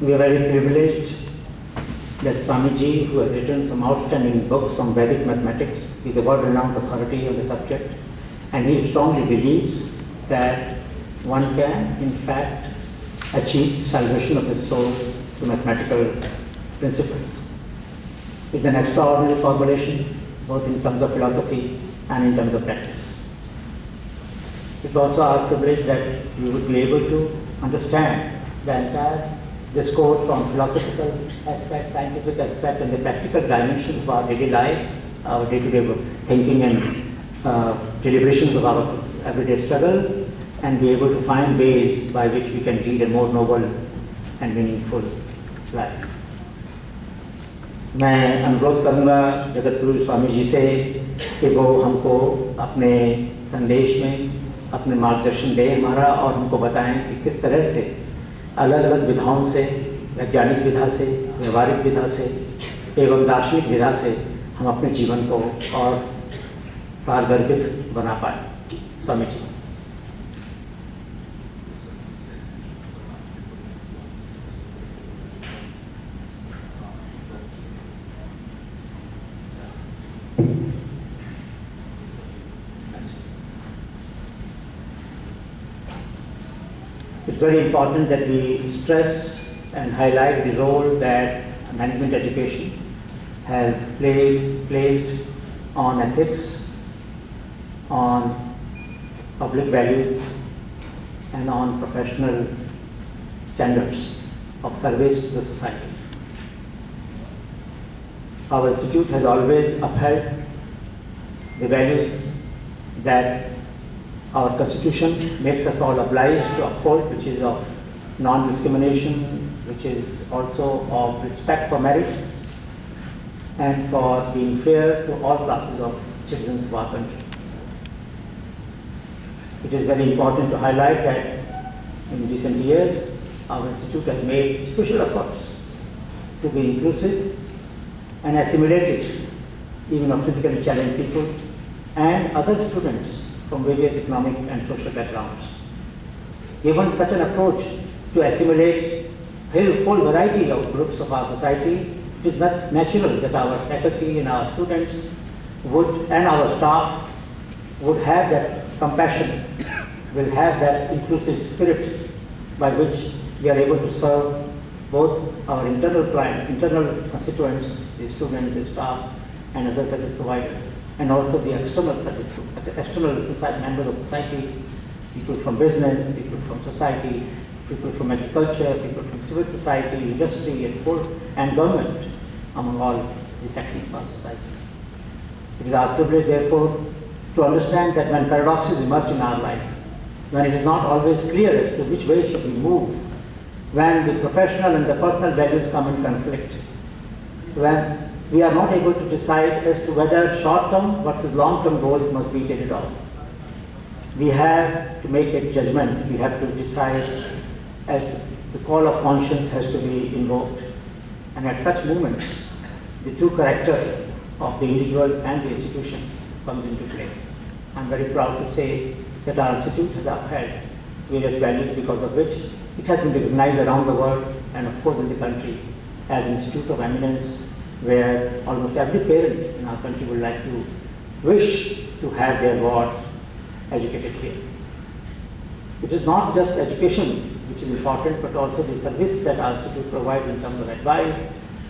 We are very privileged that Swamiji, who has written some outstanding books on Vedic mathematics, is a world-renowned authority on the subject, and he strongly believes that one can, in fact, achieve salvation of the soul through mathematical principles. It's an extraordinary formulation, both in terms of philosophy and in terms of practice. It's also our privilege that we would be able to understand the entire discourse on philosophical aspect, scientific aspect, and the practical dimensions of our daily life, our day-to-day thinking and deliberations of our everyday struggle, and be able to find ways by which we can lead a more noble and meaningful life. मैं अनुरोध करूंगा जगत गुरु स्वामी जी से कि वो हमको अपने संदेश में अपने मार्गदर्शन दें हमारा, और हमको बताएं कि किस तरह से अलग अलग विधाओं से, वैज्ञानिक विधा से, व्यवहारिक विधा से एवं दार्शनिक विधा से हम अपने जीवन को और सारगर्भित बना पाए। Swami ji. It's very important that we stress and highlight the role that management education has placed on ethics, on public values, and on professional standards of service to the society. Our institute has always upheld the values that our constitution makes us all obliged to uphold, which is of non-discrimination, which is also of respect for merit and for being fair to all classes of citizens of our country. It is very important to highlight that in recent years, our institute has made special efforts to be inclusive and assimilative even of physically challenged people and other students from various economic and social backgrounds. Given such an approach to assimilate a whole variety of groups of our society, it is not natural that our faculty and our students and our staff would have that compassion, will have that inclusive spirit by which we are able to serve both our internal constituents, the students, the staff, and other service providers, and also the external society, members of society, people from business, people from society, people from agriculture, people from civil society, industry, and government, among all the sections of our society. It is our privilege, therefore, to understand that when paradoxes emerge in our life, when it is not always clear as to which way should we move, when the professional and the personal values come in conflict, when we are not able to decide as to whether short-term versus long-term goals must be taken off. We have to make a judgment. We have to decide as to the call of conscience has to be invoked. And at such moments, the true character of the individual and the institution comes into play. I'm very proud to say that our institute has upheld various values because of which it has been recognized around the world and of course in the country as an institute of eminence, where almost every parent in our country would like to wish to have their wards educated here. It is not just education which is important, but also the service that our institute provides in terms of advice,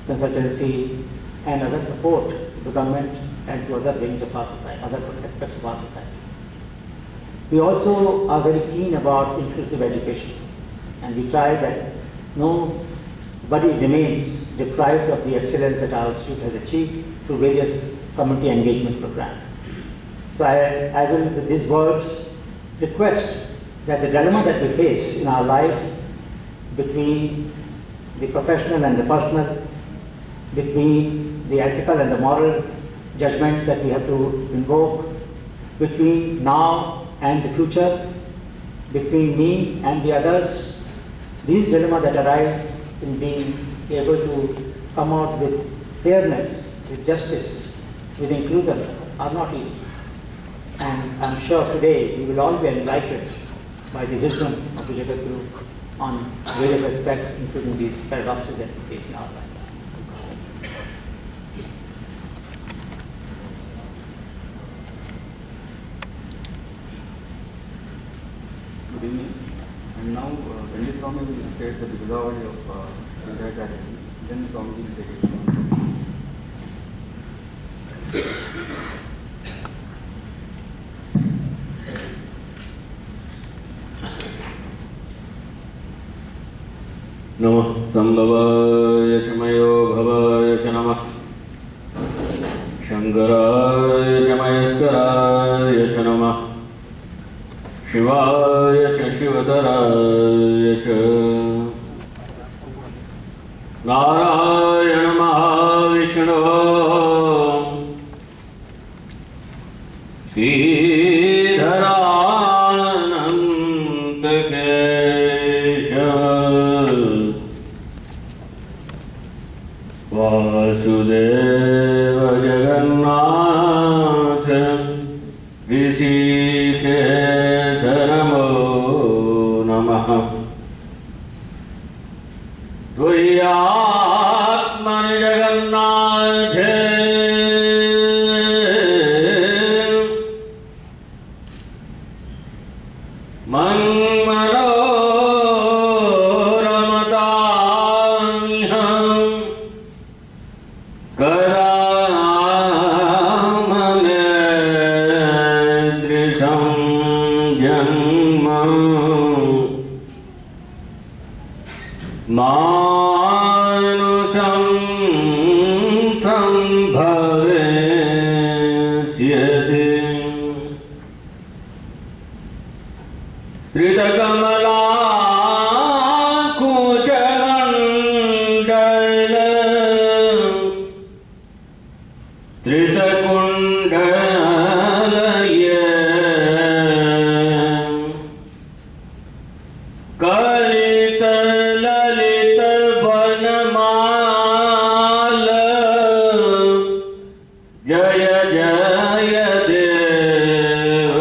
consultancy, and other support to the government and to other wings of our society, other aspects of our society. We also are very keen about inclusive education, and we try that nobody remains deprived of the excellence that our institute has achieved through various community engagement programs. So I will, with these words, request that the dilemma that we face in our life between the professional and the personal, between the ethical and the moral judgments that we have to invoke, between now and the future, between me and the others, these dilemmas that arise in being able to come out with fairness, with justice, with inclusion are not easy. And I'm sure today we will all be enlightened by the wisdom of the Jagat Guru on various aspects, including these paradoxes that we face in our life. Good evening. And now, when the Swami will say the Bidavadi of Shankaracharya, then Swami will take it. नमः संभवाय च मयो भवाय च नमः शंकराय च महेश्वराय च नमः शिवाय च शिवतराय च नारायण महाविष्णु श्रीधरानंद वासुदेव जगन्नाथ ऋषिकेश नमो नमः त्वय्यात्मन जगन्नाथ मानुषं संभवेष्यति त्रितकमलाकुचमण्डल त्रितकुण्डलय कलित ललित वनमाल जय जय देव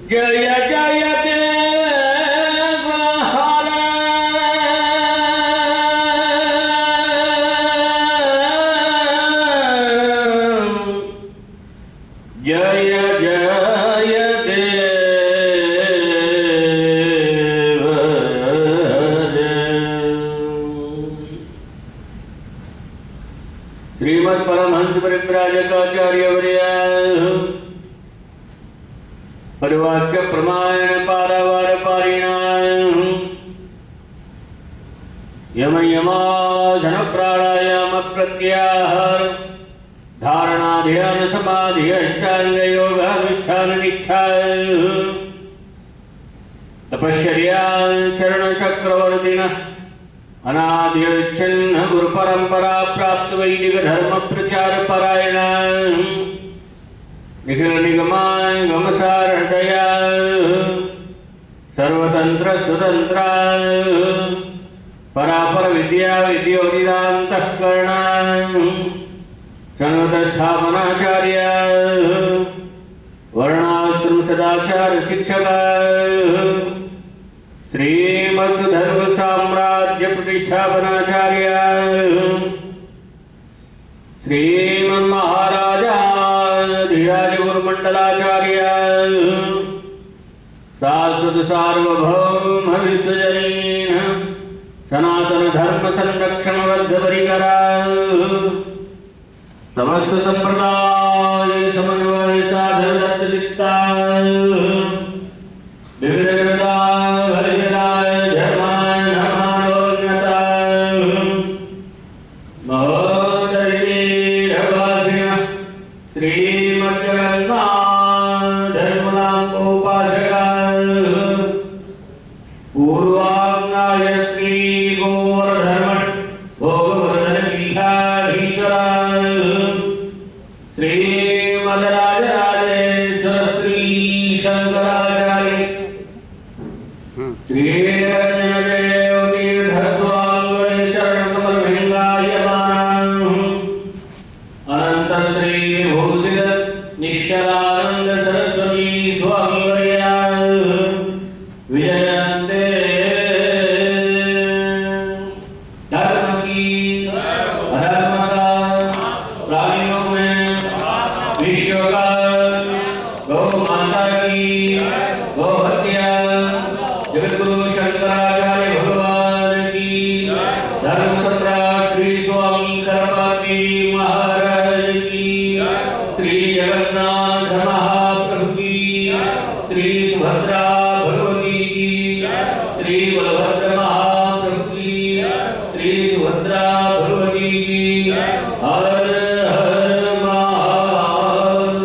जय जय देव जय जय देव श्रीमद् परमहंस परिव्राजकाचार्य वर्य परिवाक्य प्रमाण पारावार पारिणाम यम यमाधन प्राणायाम प्रत्याहार धारणा ध्यान समाधि अष्टांग योग अनुष्ठान निष्ठा तपश्चर्या चरण चक्रवर्तिन अनाद्यच्छिन्न गुरु परंपरा प्राप्त वैदिक धर्म प्रचार परायण निखिल निगमाय गमसार हृदया सर्वतंत्र स्वतंत्र परापर विद्या विद्योदिदान्तःकरणाय संगत स्थापनाचार्य वर्णाश्रम सदाचार शिक्षक श्रीमत् धर्म साम्राज्य प्रतिष्ठापनाचार्य श्रीमन् महाराजा धीराज गुरुमंडलाचार्य शाश्वत सार्वभौम विश्वजनीन सनातन धर्म संरक्षण बद्ध परिकरा समस्त संप्रदाय समन्वय साधन दत्तलिप्ता विविध विविधाय हरिहराय धर्माय धर्मानोन्नताय महोदयीरभासिनः श्रीमज्जगन्नाथ धर्मनामोपासकाय पूर्वाङ्गाय श्रीगोवर्धन भोगवर्धन पीठाधीश्वराय श्रीमद्राजराजेश्वर श्री शंकराचार्य श्रीरंजनदेव तीर्थस्वामी चरणकमल भिंगायमान अनंत श्री भूषित निश्चलानंद सरस्वती विजयन्ते धर्म की अधर्म का प्राणियों में विश्व का गौ माता की गौ हत्या जगतगुरु शंकराचार्य भगवान की धर्म सम्राट श्री स्वामी करपाती महाराज की श्री जगन्नाथ महाप्रभु की श्री सुभद्रा भगवती की श्री बलभद्र महाप्रभु की श्री सुभद्रा भगवती की हर हर महादेव।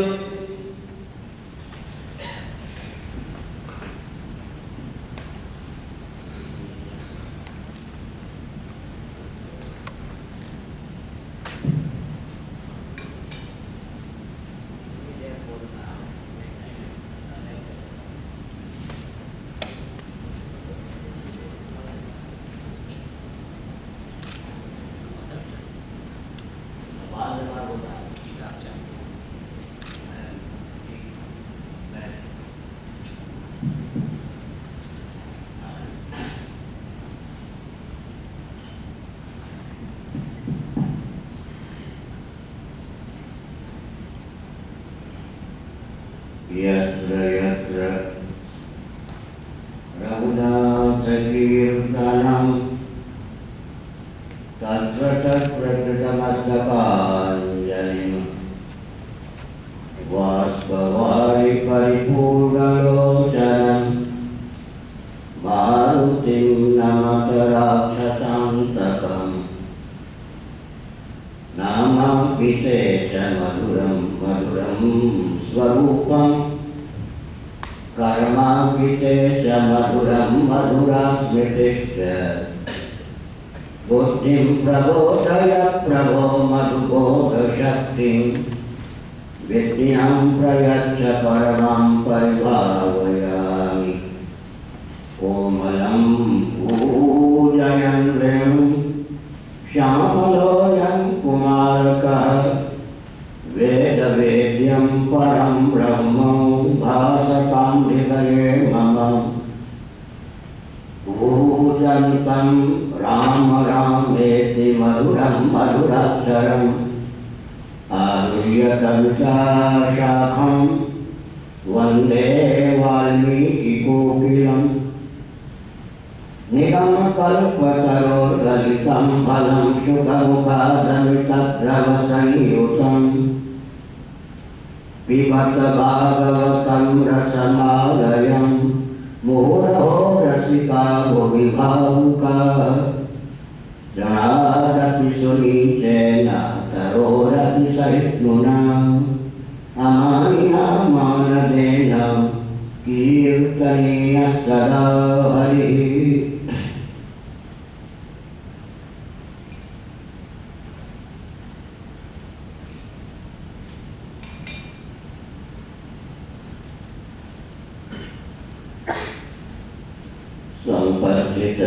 यत्र यत्र रघुनाथकीर्तनं तत्र तत्र कृतमस्तकाञ्जलिं बाष्पवारि परिपूर्णलोचनं मारुतिं नमत राक्षसान्तकम् नामापि ते च मधुरं मधुरं स्वरूपं कर्मापि ते च मधुरं मधुरास्मृतिश्च बुद्धिं प्रबोधय प्रभो मधुबोधशक्तिं विद्यां प्रयच्छ परमां परिभावयामि कोमलं पूजयन् वेणुं श्यामलोऽयं कुमारकः वेदवेद्यं परं ब्रह्म भासतां हृदये मम पूजन्तं राम रामेति मधुरं मधुराक्षरम् आरुह्य कविता शाखं वन्दे वाल्मीकिकोकिलं निगमकल्पतरोर्गलितं फलं शुकमुखादमितद्रवसंयुतं पिबत भागवतं रसमालयं मुहुरहो रसिका भुवि भावुकाः जनादपि सुनीचेन तरोरपि सहिष्णुना अमानिना मानदेन कीर्तनीय सदा हरिः। संपर्कित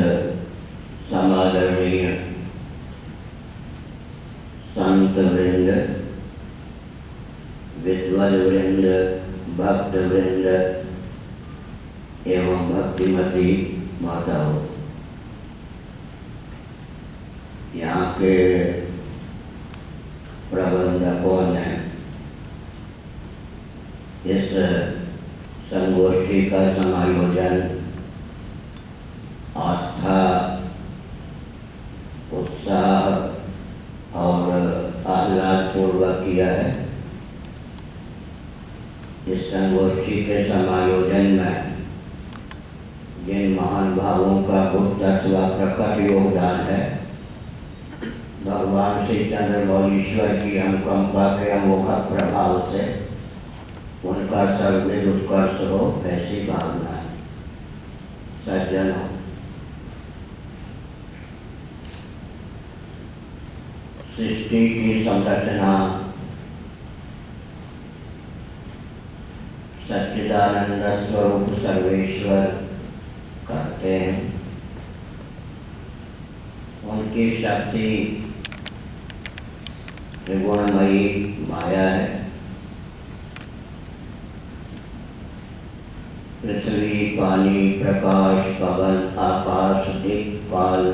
समादरणीय संत वृंद, विद्वद वृंद, भक्त वृंद एवं भक्तिमती माताओं, यहाँ के प्रबंधकों ने इस संगोष्ठी का समायोजन आस्था, उत्साह और आह्लाद पूर्वक किया है। इस संगोष्ठी के समायोजन में जिन महान भावों का गुप्त अथवा प्रकट योगदान है, भगवान श्री चंद्रमौलीश्वर की अनुकंपा के अमोघ प्रभाव से उनका सर्वविध उत्कर्ष हो, ऐसी भावना है। सज्जनों, सृष्टि की संरचना सच्चिदानंद स्वरूप सर्वेश्वर करते हैं। उनकी शक्ति त्रिगुणमयी माया है। पृथ्वी पानी, प्रकाश, पवन, आकाश, दिक्पाल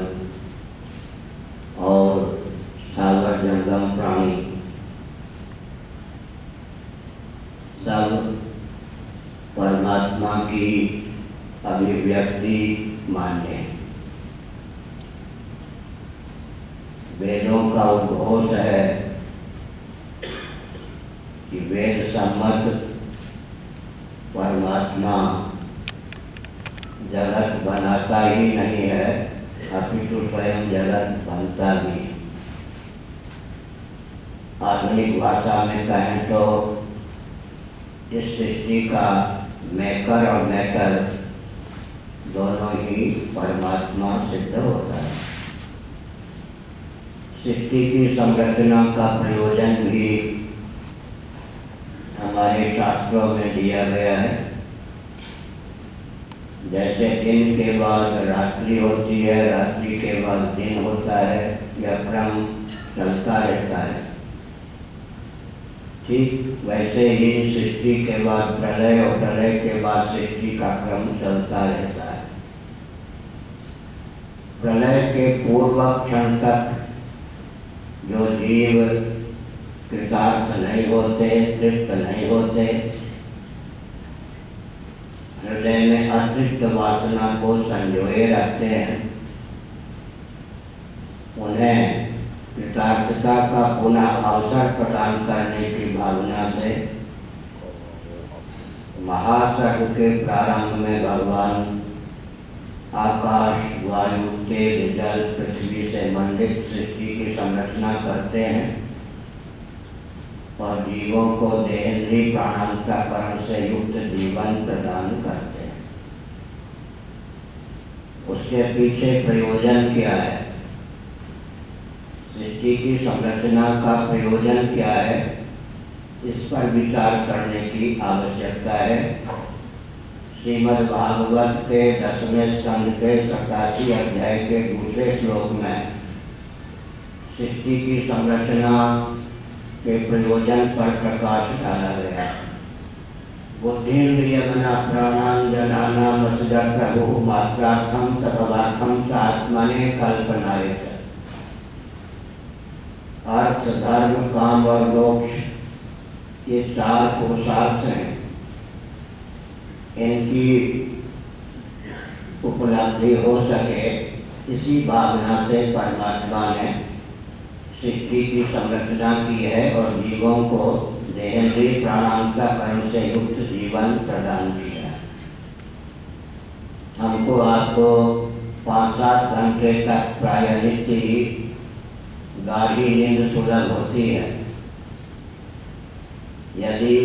और सागर जंगम प्राणी सब परमात्मा की अभिव्यक्ति मान्य है। वेदों का उद्घोष है कि वेद सम्मत परमात्मा जगत बनाता ही नहीं है, अपितु स्वयं जगत बनता भी। आधुनिक भाषा में कहें तो इस सृष्टि का मेकर और मेकर दोनों ही परमात्मा सिद्ध होता है। सृष्टि की संरचना का प्रयोजन भी हमारे शास्त्रों में दिया गया है। जैसे दिन के बाद रात्रि होती है, रात्रि के बाद दिन होता है, यह क्रम चलता रहता है। ठीक वैसे ही सृष्टि के बाद प्रलय और प्रलय के बाद सृष्टि का क्रम चलता रहता है। प्रलय के पूर्व क्षण तक जो जीव कृतार्थ नहीं होते, तृप्त नहीं होते, हृदय में अतृप्त वासना को संजोए रखते हैं, उन्हें कृतार्थता का पुनः अवसर प्रदान करने की भावना से महासर्ग के प्रारंभ में भगवान आकाश, वायु, तेज, जल, पृथ्वी से मंडित सृष्टि की संरचना करते हैं और जीवों को देहेंद्रीय प्राणांतकरण से युक्त जीवन प्रदान करते हैं। उसके पीछे प्रयोजन क्या है? सृष्टि की संरचना का प्रयोजन क्या है, इस पर विचार करने की आवश्यकता है। श्रीमद् भागवत के 10वें स्कंद के 87 अध्याय के दूसरे श्लोक में सृष्टि की संरचना के प्रयोजन पर प्रकाश डाला गया। बुद्धिन्द्रिय मना प्राणान जनाना मसदर प्रभु मात्रार्थम तपवार्थम च आत्मने कल्पनाय। अर्थ, धर्म, काम और मोक्ष ये 4 पुरुषार्थ हैं। इनकी उपलब्धि हो सके, इसी भावना से परमात्मा ने सृष्टि की संरचना की है और जीवों को देहेंद्रीय प्राणांतकरण से युक्त जीवन प्रदान किया। हमको आपको 5-7 घंटे तक प्रायः नित्य ही गाढ़ी नींद सुलभ होती है। यदि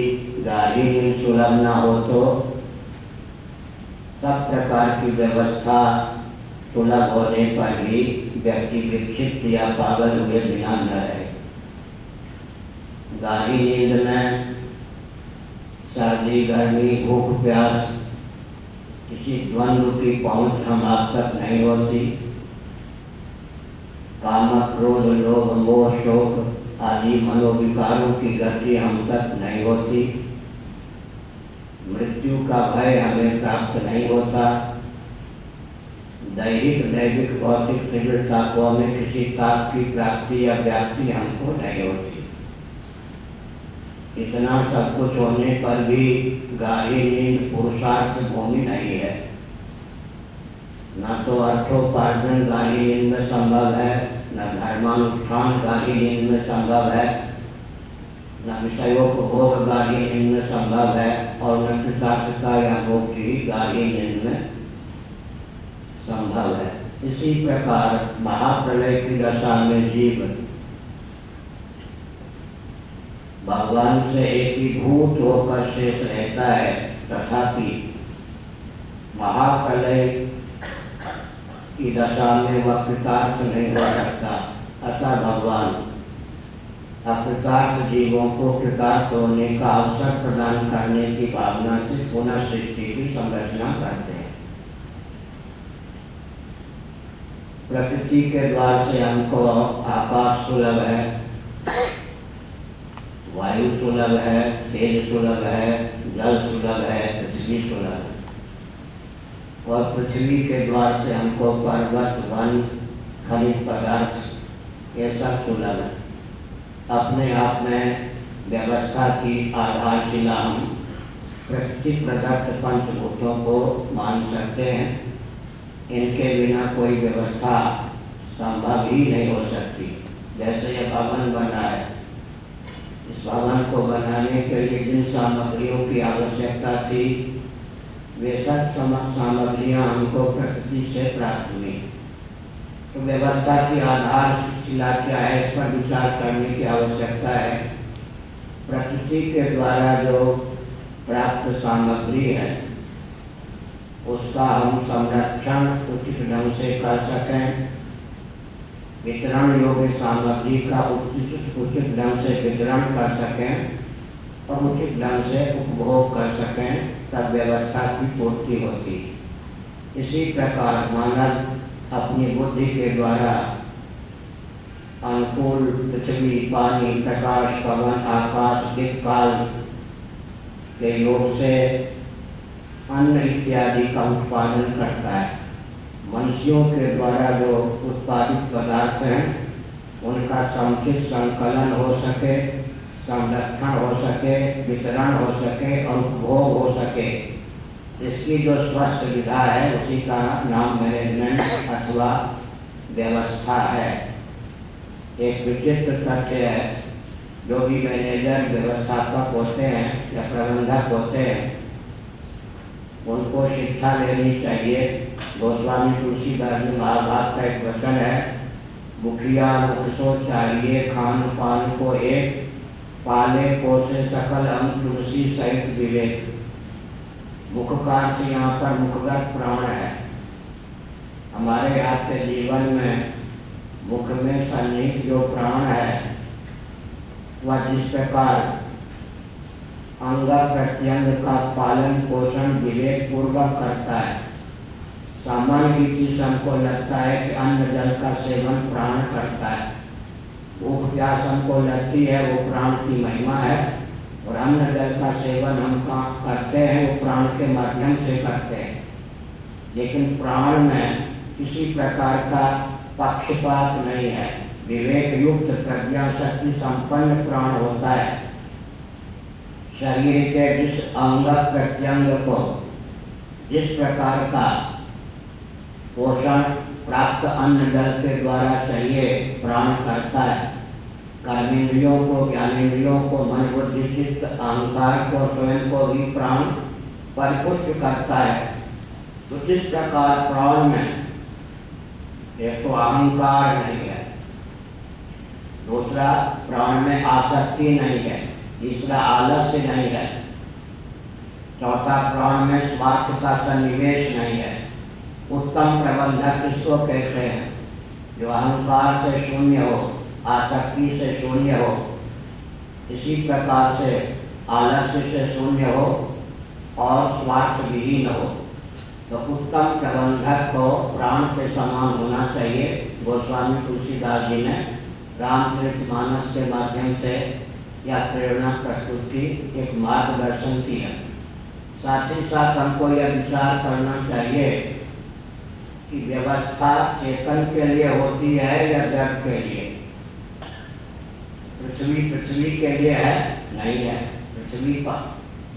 गाढ़ी नींद सुलभ न हो तो सब प्रकार की व्यवस्था सुलभ होने पर भी व्यक्ति विक्षिप्त या पागल हुए बिना न रहे। गाढ़ी नींद में सर्दी, गर्मी, भूख, प्यास किसी द्वंद्व की पहुंच हम आप तक नहीं होती। काम, क्रोध, लोभ, मोह, शोक आदि मनोविकारों की गति हम तक नहीं होती। मृत्यु का भय हमें प्राप्त नहीं होता। दैहिक, दैविक, भौतिक तीव्रताओं में किसी ताप की प्राप्ति या व्याप्ति हमको नहीं होती। इतना सब कुछ होने पर भी गाढ़ी नींद पुरुषार्थ भूमि नहीं है। न तो अर्थोपार्जन गाढ़ी नींद में संभव है, न धर्मानुष्ठान गाढ़ी नींद में संभव है, न विषयोपभोग गाढ़ी नींद में संभव है और न कृतार्थता या मोक्ष ही गाढ़ी नींद में संभव है। इसी प्रकार महाप्रलय की दशा में जीव भगवान से एकीभूत होकर शेष रहता है, तथापि महाप्रलय की दशा में वह कृतार्थ नहीं हो सकता। अतः भगवान अकृतार्थ जीवों को कृतार्थ होने का अवसर प्रदान करने की भावना से पुनः सृष्टि की संरचना करते हैं। प्रकृति के द्वार से हमको आकाश सुलभ है, वायु सुलभ है, तेज सुलभ है, जल सुलभ है, पृथ्वी सुलभ है। और पृथ्वी के द्वार से हमको पर्वत, वन, खनिज पदार्थ ये सब सुलभ है। अपने आप में व्यवस्था की आधारशिला हम प्रकृति प्रदत्त पंचभूतों को मान सकते हैं। इनके बिना कोई व्यवस्था संभव ही नहीं हो सकती। जैसे यह भवन बना है, इस भवन को बनाने के लिए जिन सामग्रियों की आवश्यकता थी वे सब सामग्रियाँ हमको प्रकृति से प्राप्त हुई। तो व्यवस्था की आधारशिला क्या है, इस पर विचार करने की आवश्यकता है। प्रकृति के द्वारा जो प्राप्त सामग्री है उसका हम संरक्षण उचित ढंग से कर सकें, वितरण योग्य सामग्री का उचित ढंग से वितरण कर सकें और उचित ढंग से उपभोग कर सकें, तब व्यवस्था की पूर्ति होती। इसी प्रकार मानव अपनी बुद्धि के द्वारा अनुकूल पृथ्वी, पानी, प्रकाश, पवन, आकाश, दिक्काल के योग से अन्न इत्यादि का उत्पादन करता है। मनुष्यों के द्वारा जो उत्पादित पदार्थ हैं उनका समुचित संकलन हो सके, संरक्षण हो सके, वितरण हो सके और उपभोग हो सके, इसकी जो स्वस्थ विधा है उसी का नाम मैनेजमेंट अथवा व्यवस्था है। एक विशिष्ट तथ्य है, जो भी मैनेजर, व्यवस्थापक होते हैं या प्रबंधक होते हैं उनको शिक्षा लेनी चाहिए। गोस्वामी तुलसीदास जी महाभारत का एक वचन है, मुखिया मुख सो चाहिए, खान पान को एक, पाले पोसे सकल हम तुलसी सहित विवेक। मुख का अर्थ यहाँ पर मुखगत प्राण है। हमारे आपके जीवन में मुख में सन्निहित जो प्राण है वह जिस प्रकार अंग प्रत्यंग का पालन पोषण विवेक पूर्वक करता है, सामान्य रीति से हमको लगता है कि अन्न जल का सेवन प्राण करता है। भूख प्यास हमको लगती है वो प्राण की महिमा है, और अन्न जल का सेवन हम करते हैं वो प्राण के माध्यम से करते हैं। लेकिन प्राण में किसी प्रकार का पक्षपात नहीं है। विवेक युक्त प्रज्ञा शक्ति संपन्न प्राण होता है। शरीर के जिस अंग प्रत्यंग को जिस प्रकार का पोषण प्राप्त अन्न जल के द्वारा चाहिए प्राण करता है। कर्मेंद्रियों को, ज्ञानेंद्रियों को, मन बुद्धि चित्त अहंकार को, स्वयं को भी प्राण परिपुष्ट करता है। तो जिस प्रकार प्राण में एक तो अहंकार नहीं है, दूसरा प्राण में आसक्ति नहीं है, तीसरा आलस्य नहीं है, चौथा प्राण में स्वार्थ का सन्निवेश नहीं है। उत्तम प्रबंधक किसको कहते हैं? जो अहंकार से शून्य हो, आसक्ति से शून्य हो, इसी प्रकार से आलस्य से शून्य हो और स्वार्थ विहीन हो। तो उत्तम प्रबंधक को प्राण के समान होना चाहिए। गोस्वामी तुलसीदास जी ने रामचरितमानस के माध्यम से यह प्रेरणा प्रस्तुत की, एक मार्गदर्शन किया। साथ ही साथ हमको यह विचार करना चाहिए कि व्यवस्था चेतन के लिए होती है या जड़ के लिए। पृथ्वी के लिए है? नहीं है।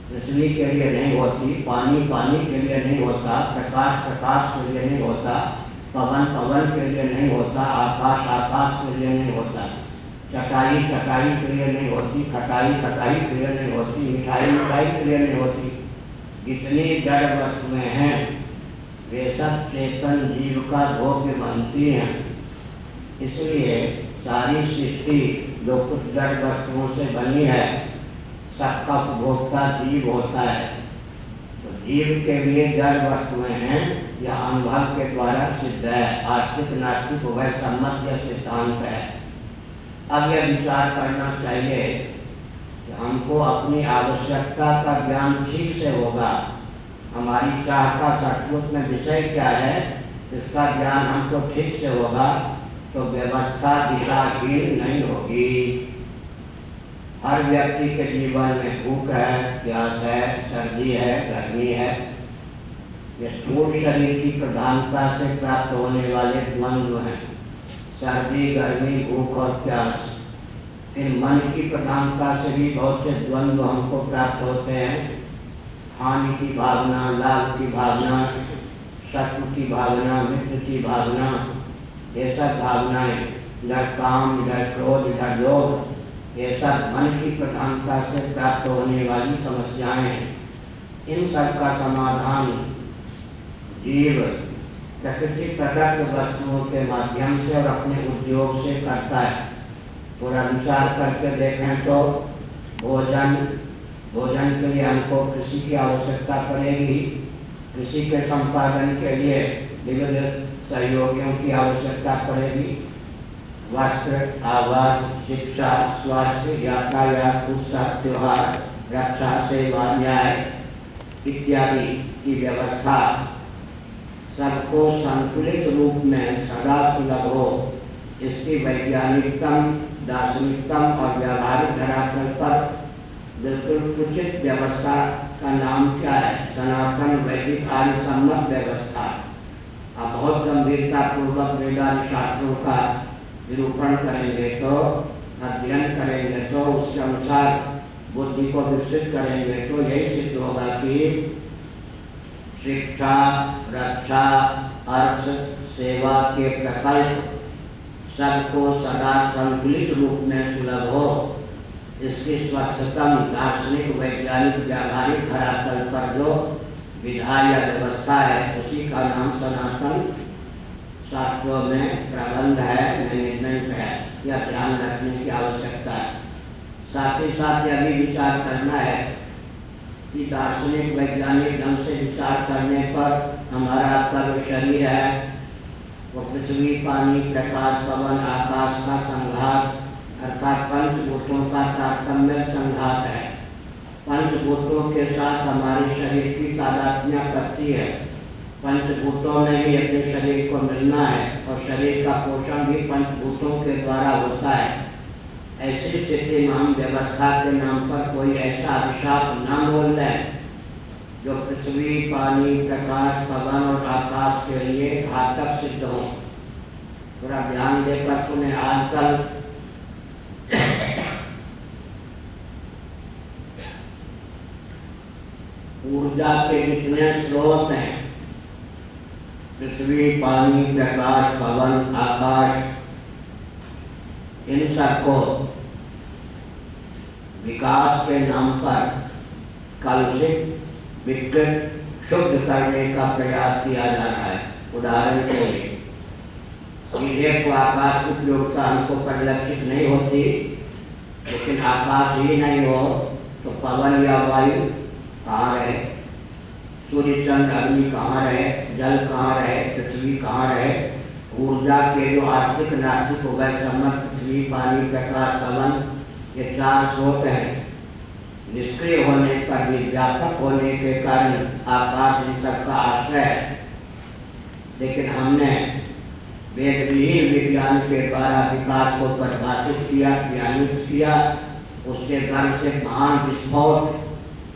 पृथ्वी के लिए नहीं होती, पानी के लिए नहीं होता, प्रकाश के लिए नहीं होता, पवन के लिए नहीं होता, आकाश के लिए नहीं होता, चटाई के लिए नहीं होती, खटाई के लिए नहीं होती, मिठाई के लिए नहीं होती। जितनी जड़ वस्तुएं हैं वे सब चेतन जीव का भोग्य बनती हैं। इसलिए सारी सृष्टि जो कुछ जड़ वस्तुओं से बनी है सबका उपभोक्ता जीव होता है। तो जीव के लिए जड़ वस्तुएं हैं, यह अनुभव के द्वारा सिद्ध है। आस्तिक नास्तिक उभय सम्मत यह सिद्धांत है। अब यह विचार करना चाहिए कि हमको अपनी आवश्यकता का ज्ञान ठीक से होगा। हमारी चाह का सचमुच में विषय क्या है इसका ज्ञान हमको ठीक से होगा तो व्यवस्था दिशाहीन नहीं होगी। हर व्यक्ति के जीवन में भूख है, प्यास है, सर्दी है, गर्मी है, ये स्थूल शरीर की प्रधानता से प्राप्त होने वाले द्वंद्व हैं, सर्दी, गर्मी, भूख और प्यास। फिर मन की प्रधानता से भी बहुत से द्वंद्व हमको प्राप्त होते हैं, हानि की भावना, लाभ की भावना, शत्रु की भावना, मित्र की भावना, ये सब भावनाएं, इधर काम, इधर क्रोध, इधर लोभ, ये सब मन की प्रधानता से प्राप्त होने वाली समस्याएं हैं। इन सब का समाधान जीव प्रकृति प्रदत्त वस्तुओं के माध्यम से और अपने उद्योग से करता है। पूरा विचार करके देखें तो भोजन के लिए हमको कृषि की आवश्यकता पड़ेगी, कृषि के संपादन के लिए विविध सहयोगियों की आवश्यकता पड़ेगी, वस्त्र, आवास, शिक्षा, स्वास्थ्य, यातायात, उत्सव, त्योहार, रक्षा, सेवा, न्याय इत्यादि की व्यवस्था सबको संतुलित रूप में सदा सुलभ हो, इसकी वैज्ञानिकतम, दार्शनिकतम और व्यावहारिक धरातल पर बिल्कुल उचित व्यवस्था का नाम क्या है? सनातन वैदिक आर्य सम्मत व्यवस्था। आप बहुत गंभीरता पूर्वक वेदांत शास्त्रों का निरूपण करेंगे तो, अध्ययन करेंगे तो, उसके अनुसार बुद्धि को विकसित करेंगे तो यही सिद्ध होगा कि शिक्षा, रक्षा, अर्थ, सेवा के प्रकल्प सबको सदा संतुलित रूप में सुलभ हो, इसकी स्वच्छतम दार्शनिक, वैज्ञानिक, व्यावहारिक धरातल पर जो विधा या व्यवस्था है उसी का नाम सनातन शास्त्रों में प्रबंध है, मैनेजमेंट है। यह ध्यान रखने की आवश्यकता है। साथ ही साथ यह भी विचार करना है कि दार्शनिक, वैज्ञानिक ढंग से विचार करने पर हमारा आपका जो शरीर है वो पृथ्वी, पानी, प्रकाश, पवन, आकाश का संघात अर्थात पंचभूतों का तारतम्य संघात है। पंचभूतों के साथ हमारे शरीर की तादात्म्य करती है, पंचभूतों में ही अपने शरीर को मिलना है और शरीर का पोषण भी पंचभूतों के द्वारा होता है। ऐसी स्थिति में हम व्यवस्था के नाम पर कोई ऐसा अभिशाप न बोल लें जो पृथ्वी, पानी, प्रकाश, पवन और आकाश के लिए घातक सिद्ध हो। थोड़ा ध्यान देकर सुने। आजकल ऊर्जा के जितने स्रोत हैं, पृथ्वी, पानी, प्रकाश, पवन, आकाश, इन सबको विकास के नाम पर कलुषित, विकृत, शुद्ध करने का प्रयास किया जा रहा है। उदाहरण के लिए सीधे तो आकाश की उपयोगिता हमको परिलक्षित नहीं होती, लेकिन आकाश ही नहीं हो तो पवन या वायु कहाँ रहे, सूर्य, चंद्र, अग्नि कहाँ रहे, जल कहाँ रहे, पृथ्वी कहाँ रहे। ऊर्जा के जो आस्तिक, नास्तिक, उभय सम्मत पृथ्वी, पानी, प्रकाश, पवन, ये चार स्रोत हैं। निष्क्रिय होने पर भी व्यापक होने के कारण आकाश इन सबका आश्रय है। लेकिन हमने वेद विहीन विज्ञान के द्वारा विकास को परिभाषित किया, ज्ञानित किया, उसके कारण से महान विस्फोट,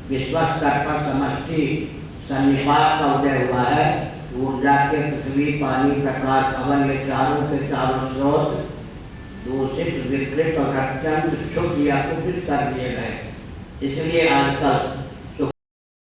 विश्व स्तर पर समष्टि सन्निपात का उदय हुआ है। ऊर्जा के पृथ्वी, पानी, प्रकाश, पवन, ये चारों के चारों स्रोत दूषित, विकृत और अत्यंत क्षुब्ध या कुपित कर दिए गए। इसलिए आजकल